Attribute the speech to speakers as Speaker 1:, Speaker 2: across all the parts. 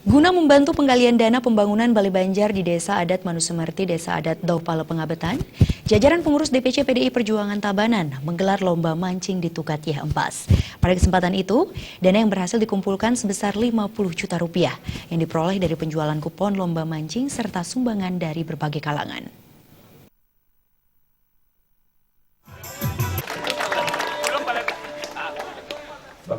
Speaker 1: Guna membantu penggalian dana pembangunan Balai Banjar di Desa Adat Manusumerti, Desa Adat Daupale Pengabetan, jajaran pengurus DPC PDI Perjuangan Tabanan menggelar lomba mancing di Tukat Yeh Empas. Pada kesempatan itu, dana yang berhasil dikumpulkan sebesar 50 juta rupiah yang diperoleh dari penjualan kupon lomba mancing serta sumbangan dari berbagai kalangan.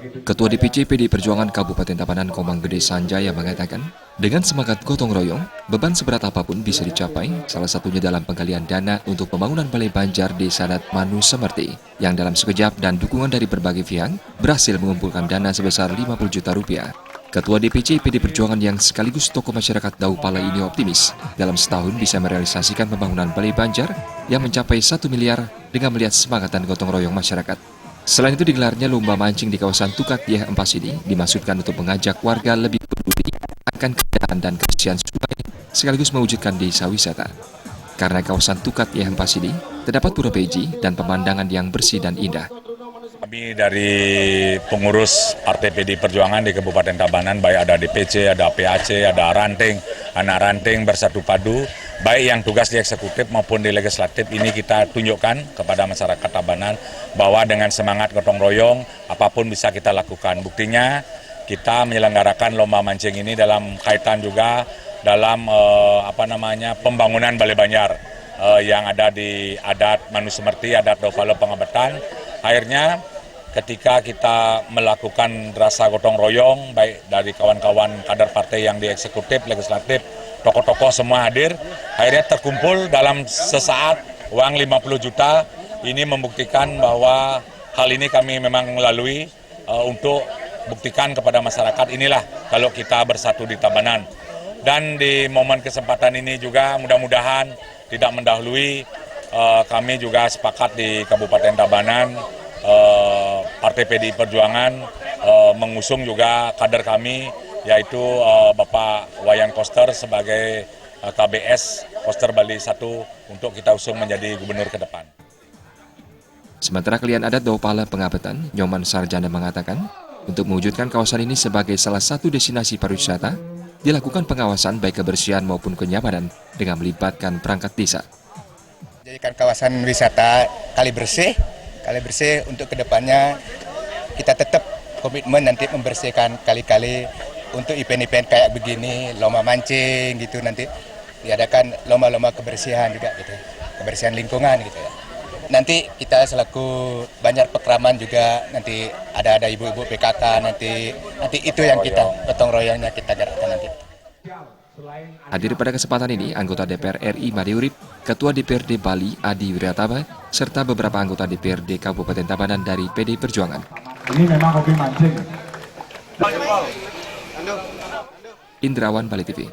Speaker 2: Ketua DPC PDI Perjuangan Kabupaten Tabanan Komang Gede Sanjaya mengatakan, dengan semangat gotong royong, beban seberat apapun bisa dicapai, salah satunya dalam penggalian dana untuk pembangunan Balai Banjar Desa Adat Manusumerti, yang dalam sekejap dan dukungan dari berbagai pihak berhasil mengumpulkan dana sebesar 50 juta rupiah. Ketua DPC PDI Perjuangan yang sekaligus tokoh masyarakat Daupale ini optimis dalam setahun bisa merealisasikan pembangunan Balai Banjar yang mencapai 1 miliar dengan melihat semangat dan gotong royong masyarakat. Selain itu digelarnya lomba mancing di kawasan Tukat Yeh Empas ini dimaksudkan untuk mengajak warga lebih peduli akan keindahan dan kebersihan sungai sekaligus mewujudkan desa wisata. Karena kawasan Tukat Yeh Empas ini terdapat pura beji dan pemandangan yang bersih dan indah.
Speaker 3: Kami dari pengurus Partai PDI Perjuangan di Kabupaten Tabanan, baik ada DPC, ada PAC, ada ranting, anak ranting bersatu padu, baik yang tugas di eksekutif maupun di legislatif, ini kita tunjukkan kepada masyarakat Tabanan bahwa dengan semangat gotong royong, apapun bisa kita lakukan. Buktinya kita menyelenggarakan lomba mancing ini dalam kaitan juga dalam pembangunan Balai Banjar yang ada di Adat Manusumerti, Adat Daupale Pengabetan. Akhirnya ketika kita melakukan rasa gotong royong, baik dari kawan-kawan kader partai yang di eksekutif, legislatif, tokoh-tokoh semua hadir, akhirnya terkumpul dalam sesaat uang 50 juta. Ini membuktikan bahwa hal ini kami memang melalui untuk buktikan kepada masyarakat inilah kalau kita bersatu di Tabanan. Dan di momen kesempatan ini juga mudah-mudahan tidak mendahului, kami juga sepakat di Kabupaten Tabanan, Partai PDI Perjuangan mengusung juga kader kami, yaitu Bapak Wayan Koster sebagai KBS Koster Bali 1 untuk kita usung menjadi gubernur ke depan.
Speaker 2: Sementara klien adat Daupale Pengabetan, Nyoman Sarjana mengatakan, untuk mewujudkan kawasan ini sebagai salah satu destinasi pariwisata, dilakukan pengawasan baik kebersihan maupun kenyamanan dengan melibatkan perangkat desa.
Speaker 4: Jadikan kawasan wisata kali bersih untuk kedepannya kita tetap komitmen nanti membersihkan kali-kali untuk event-event kayak begini, lomba mancing gitu, nanti diadakan lomba-lomba kebersihan juga gitu, kebersihan lingkungan gitu ya. Nanti kita selaku Banjar Pekraman juga nanti ada ibu-ibu PKK nanti itu yang kita gotong royongnya kita gerakkan nanti.
Speaker 2: Hadir pada kesempatan ini anggota DPR RI Madiurip, Ketua DPRD Bali Adi Wirataba, serta beberapa anggota DPRD Kabupaten Tabanan dari PDI Perjuangan.
Speaker 5: Ini memang hobi mancing.
Speaker 2: Indrawan, Bali TV.